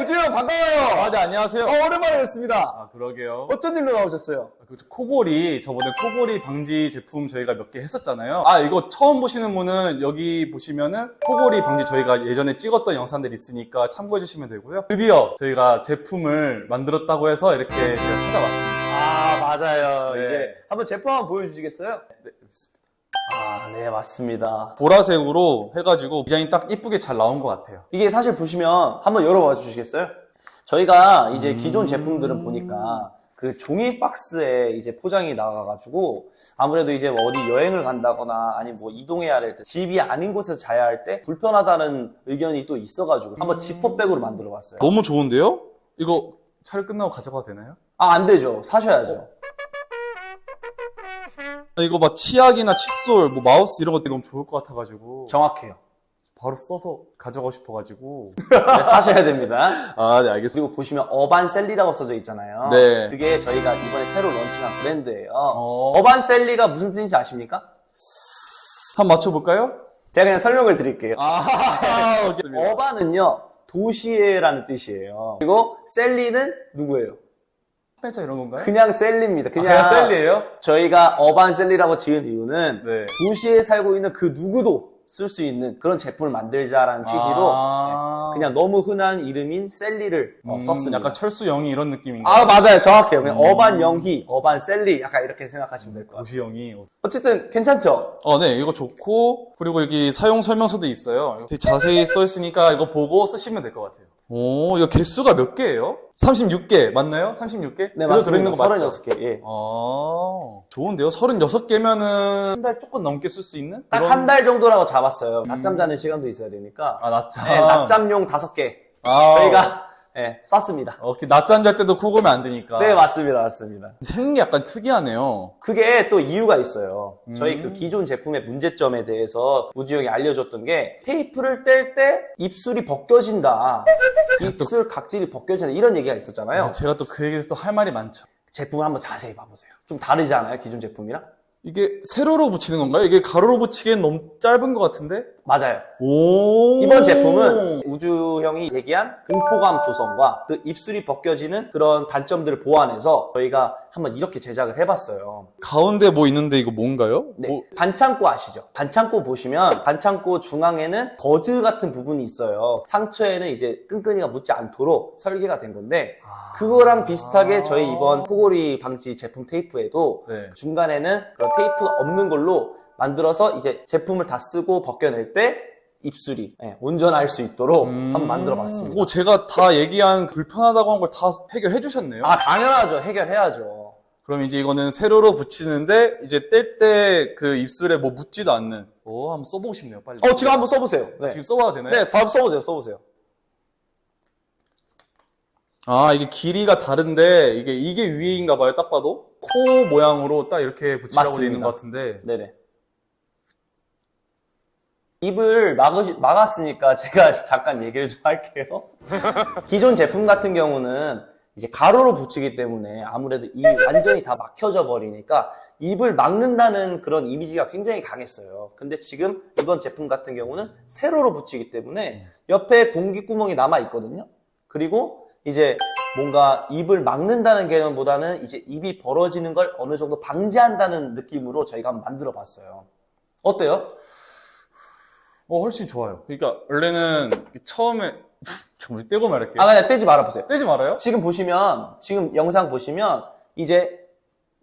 주영 반가워요. 아, 네, 안녕하세요. 오랜만에 뵙습니다. 아, 그러게요. 어쩐 일로 나오셨어요? 코골이, 저번에 코골이 방지 제품 저희가 몇 개 했었잖아요. 아, 이거 처음 보시는 분은 여기 보시면은 코골이 방지 저희가 예전에 찍었던 영상들이 있으니까 참고해 주시면 되고요. 드디어 저희가 제품을 만들었다고 해서 이렇게 제가 찾아왔습니다. 아, 맞아요. 네. 이제 한번 제품 한번 보여주시겠어요? 네, 여기 있습니다. 아, 네, 맞습니다. 보라색으로 해가지고 디자인이 딱 이쁘게 잘 나온 것 같아요. 이게 사실 보시면 한번 열어봐 주시겠어요? 저희가 이제 기존 제품들은 보니까 그 종이 박스에 이제 포장이 나가가지고 아무래도 이제 뭐 어디 여행을 간다거나 아니면 뭐 이동해야 할 때 집이 아닌 곳에서 자야 할 때 불편하다는 의견이 또 있어가지고 한번 지퍼백으로 만들어 봤어요. 너무 좋은데요? 이거 촬영 끝나고 가져가도 되나요? 아, 안 되죠. 사셔야죠. 이거 막 치약이나 칫솔, 뭐 마우스 이런 것들이 너무 좋을 것 같아가지고 정확해요. 바로 써서 가져가고 싶어가지고. 네, 사셔야 됩니다. 아, 네, 알겠습니다. 그리고 보시면 어반셀리라고 써져 있잖아요. 네. 그게 저희가 이번에 새로 런칭한 브랜드예요. 어반셀리가 무슨 뜻인지 아십니까? 한번 맞춰볼까요? 제가 그냥 설명을 드릴게요. 오케이. 어반은요, 도시에라는 뜻이에요. 그리고 셀리는 누구예요? 패자 이런 건가요? 그냥 셀리입니다. 그냥 셀리예요? 저희가 어반셀리라고 지은 이유는 네. 도시에 살고 있는 그 누구도 쓸 수 있는 그런 제품을 만들자라는 취지로 그냥 너무 흔한 이름인 셀리를 썼습니다. 약간 철수 영희 이런 느낌인가요? 아, 맞아요. 정확해요. 그냥 어반 영희, 어반 셀리 약간 이렇게 생각하시면 될 것 같아요. 도시 영희. 어쨌든 괜찮죠? 네, 이거 좋고, 그리고 여기 사용 설명서도 있어요. 되게 자세히 써 있으니까 이거 보고 쓰시면 될 것 같아요. 오, 이거 개수가 몇 개예요? 36개 맞나요? 36개? 네, 제대로 들어있는 거 맞죠? 36개. 예. 아, 좋은데요? 36개면은 한 달 조금 넘게 쓸 수 있는? 딱 한 달 정도라고 잡았어요. 낮잠 자는 시간도 있어야 되니까. 아, 낮잠. 네, 낮잠용 5개. 아, 저희가 쐈습니다. 낮잠 잘 때도 코 고면 안 되니까. 네, 맞습니다. 맞습니다. 생긴 게 약간 특이하네요. 그게 또 이유가 있어요. 저희 그 기존 제품의 문제점에 대해서 우주형이 알려줬던 게 테이프를 뗄 때 입술이 벗겨진다. 입술 각질이 벗겨진다. 이런 얘기가 있었잖아요. 제가 또 그 얘기에서 또 할 말이 많죠. 제품을 한번 자세히 봐보세요. 좀 다르지 않아요? 기존 제품이랑? 이게 세로로 붙이는 건가요? 이게 가로로 붙이기엔 너무 짧은 것 같은데? 맞아요. 오. 이번 제품은 우주형이 얘기한 공포감 조성과 그 입술이 벗겨지는 그런 단점들을 보완해서 저희가 한번 이렇게 제작을 해봤어요. 가운데 뭐 있는데 이거 뭔가요? 네. 반창고 아시죠? 반창고 보시면 반창고 중앙에는 거즈 같은 부분이 있어요. 상처에는 이제 끈끈이가 묻지 않도록 설계가 된 건데 그거랑 비슷하게 저희 이번 코골이 방지 제품 테이프에도 네. 중간에는 그런 테이프가 없는 걸로 만들어서 이제 제품을 다 쓰고 벗겨낼 때 입술이 온전할 수 있도록 한번 만들어 봤습니다. 제가 다 얘기한 불편하다고 한 걸 다 해결해 주셨네요. 아, 당연하죠. 해결해야죠. 그럼 이제 이거는 세로로 붙이는데 이제 뗄 때 그 입술에 뭐 묻지도 않는. 한번 써보고 싶네요, 빨리. 지금 한번 써보세요. 네. 지금 써봐도 되나요? 네, 한번 써보세요. 아, 이게 길이가 다른데 이게 위인가 봐요, 딱 봐도. 코 모양으로 딱 이렇게 붙이라고 되어 있는 것 같은데. 네네. 입을 막았으니까 제가 잠깐 얘기를 좀 할게요. 기존 제품 같은 경우는 이제 가로로 붙이기 때문에 아무래도 입이 완전히 다 막혀져 버리니까 입을 막는다는 그런 이미지가 굉장히 강했어요. 근데 지금 이번 제품 같은 경우는 세로로 붙이기 때문에 옆에 공기구멍이 남아 있거든요. 그리고 이제 뭔가 입을 막는다는 개념보다는 이제 입이 벌어지는 걸 어느 정도 방지한다는 느낌으로 저희가 한번 만들어 봤어요. 어때요? 훨씬 좋아요. 그러니까 원래는 처음에 좀 떼고 말할게요. 그냥 떼지 말아보세요. 떼지 말아요? 지금 영상 보시면 이제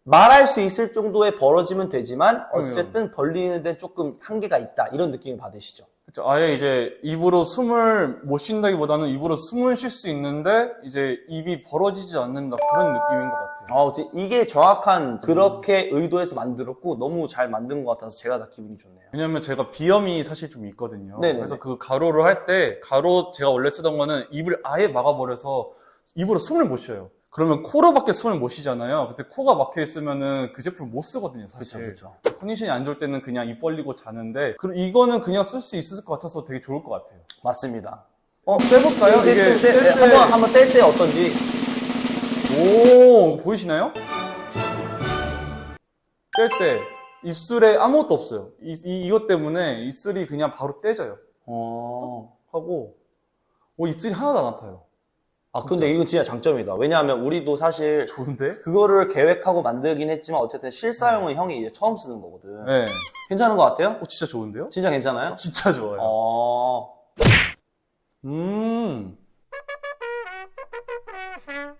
말할 수 있을 정도의 벌어지면 되지만 어쨌든 벌리는 데는 조금 한계가 있다. 이런 느낌을 받으시죠? 그렇죠. 아예 이제 입으로 숨을 못 쉰다기보다는 입으로 숨을 쉴 수 있는데 이제 입이 벌어지지 않는다. 그런 느낌인 것 같아요. 이게 정확한 그렇게 의도해서 만들었고 너무 잘 만든 것 같아서 제가 다 기분이 좋네요. 왜냐면 제가 비염이 사실 좀 있거든요. 네네네. 그래서 그 가로를 할 때 제가 원래 쓰던 거는 입을 아예 막아버려서 입으로 숨을 못 쉬어요. 그러면 코로밖에 숨을 못 쉬잖아요. 그때 코가 막혀 있으면은 그 제품을 못 쓰거든요, 사실. 그렇죠. 컨디션이 안 좋을 때는 그냥 입 벌리고 자는데, 그리고 이거는 그냥 쓸 수 있을 것 같아서 되게 좋을 것 같아요. 맞습니다. 빼볼까요? 한번 뗄 때 어떤지. 오, 보이시나요? 뗄 때 입술에 아무것도 없어요. 이것 때문에 입술이 그냥 바로 떼져요. 하고, 입술이 하나도 안 아파요. 아, 근데 이건 진짜 장점이다. 왜냐하면 우리도 사실 좋은데? 그거를 계획하고 만들긴 했지만 어쨌든 실사용은 형이 이제 처음 쓰는 거거든. 네. 괜찮은 것 같아요? 진짜 좋은데요? 진짜 괜찮아요? 진짜 좋아요.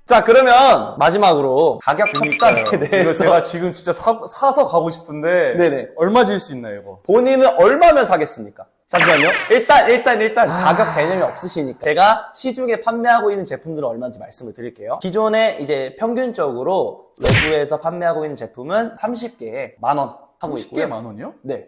자, 그러면 마지막으로 가격 합산에 이거 대해서 제가 지금 진짜 사서 가고 싶은데 네네. 얼마 줄 수 있나요, 이거? 본인은 얼마면 사겠습니까? 잠시만요. 일단 가격 개념이 없으시니까 제가 시중에 판매하고 있는 제품들은 얼마인지 말씀을 드릴게요. 기존에 이제 평균적으로 외부에서 판매하고 있는 제품은 30개에 10,000원 하고 있고요. 10개에 10,000원이요? 네.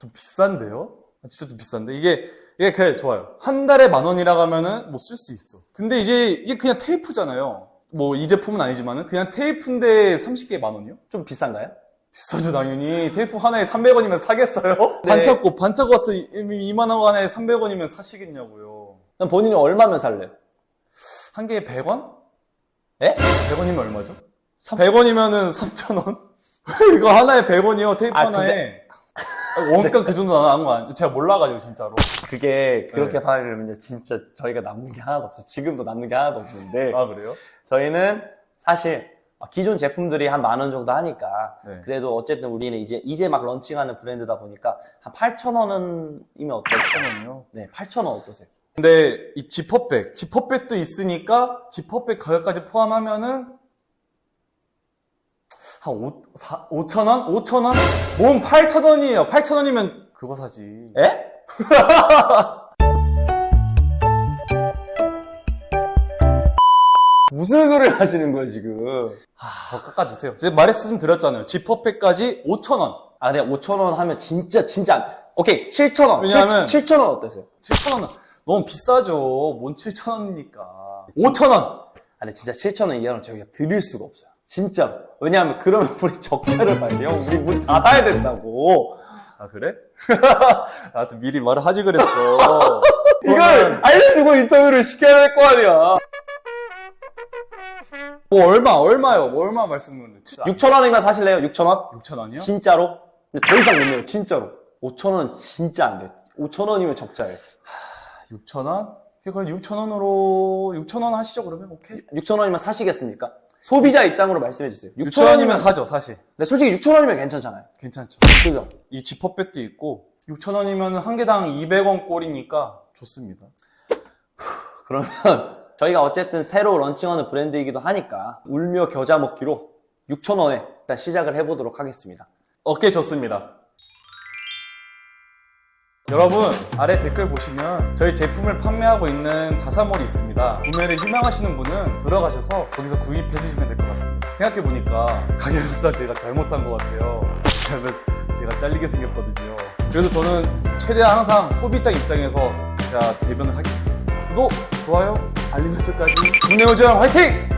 좀 비싼데요? 진짜 좀 비싼데? 이게 그래, 좋아요. 한 달에 10,000원이라고 하면은 뭐 쓸 수 있어. 근데 이게 그냥 테이프잖아요. 뭐 이 제품은 아니지만은 그냥 테이프인데 30개에 10,000원이요? 좀 비싼가요? 비싸죠, 당연히. 테이프 하나에 300원이면 사겠어요? 네. 반짝고 같은 2만원에 300원이면 사시겠냐고요. 그럼 본인이 얼마면 살래요? 한 개에 100원? 예? 100원이면 얼마죠? 100원이면은 3,000원? 이거 하나에 100원이요, 테이프 아, 하나에. 원가 그 정도 나온 거 아니에요? 제가 몰라가지고, 진짜로. 그게 그렇게 네. 팔려면요 진짜 저희가 남는 게 하나도 없어요. 지금도 남는 게 하나도 없는데 아, 그래요? 저희는 사실 기존 제품들이 한 10,000원 정도 하니까 네. 그래도 어쨌든 우리는 이제 막 런칭하는 브랜드다 보니까 한 8,000원이면 어떨까요? 8,000원이요? 네, 8,000원 어떠세요? 근데 이 지퍼백도 있으니까 지퍼백 가격까지 포함하면은 한 5,000원? 5,000원? 몸 8,000원이에요. 8,000원이면 그거 사지. 에? 무슨 소리를 하시는 거예요 지금? 더 깎아주세요. 제가 말씀드렸잖아요. 지퍼백까지 5,000원. 아, 네, 5,000원 하면 진짜 오케이 7,000원. 왜냐하면 7,000원 어떠세요? 7,000원. 너무 비싸죠. 뭔 7,000원입니까? 5,000원! 아, 근데 진짜 7,000원 이하는 저희가 드릴 수가 없어요. 진짜. 왜냐하면 그러면 우리 적자를 봐야 돼요. 우리 문 닫아야 된다고. 아, 그래? 나한테 미리 말을 하지 그랬어. 이걸 알려주고 인터뷰를 시켜야 될 거 아니야. 뭐 얼마요? 뭐 얼마 말씀드렸는데. 6,000원이면 사실래요? 6,000원? 6,000원이요? 진짜로? 근데 더 이상 못 내요. 진짜로. 5,000원 진짜 안 돼요. 5,000원이면 적자예요. 6,000원? 그럼 6,000원으로, 6,000원 하시죠, 그러면? 오케이. 6,000원이면 사시겠습니까? 소비자 입장으로 말씀해 주세요. 6,000원이면 사죠, 사실. 근데 솔직히 6,000원이면 괜찮잖아요. 괜찮죠. 그죠? 이 지퍼백도 있고, 6,000원이면 한 개당 200원 꼴이니까 좋습니다. 그러면 저희가 어쨌든 새로 런칭하는 브랜드이기도 하니까 울며 겨자 먹기로 6,000원에 일단 시작을 해보도록 하겠습니다. 오케이, 좋습니다. 여러분, 아래 댓글 보시면 저희 제품을 판매하고 있는 자사몰이 있습니다. 구매를 희망하시는 분은 들어가셔서 거기서 구입해 주시면 될 것 같습니다. 생각해보니까 가격 협상 제가 잘못한 것 같아요. 왜냐면 제가 잘리게 생겼거든요. 그래서 저는 최대한 항상 소비자 입장에서 제가 대변을 하겠습니다. 구독, 좋아요, 알림 설정까지 국내오정 화이팅!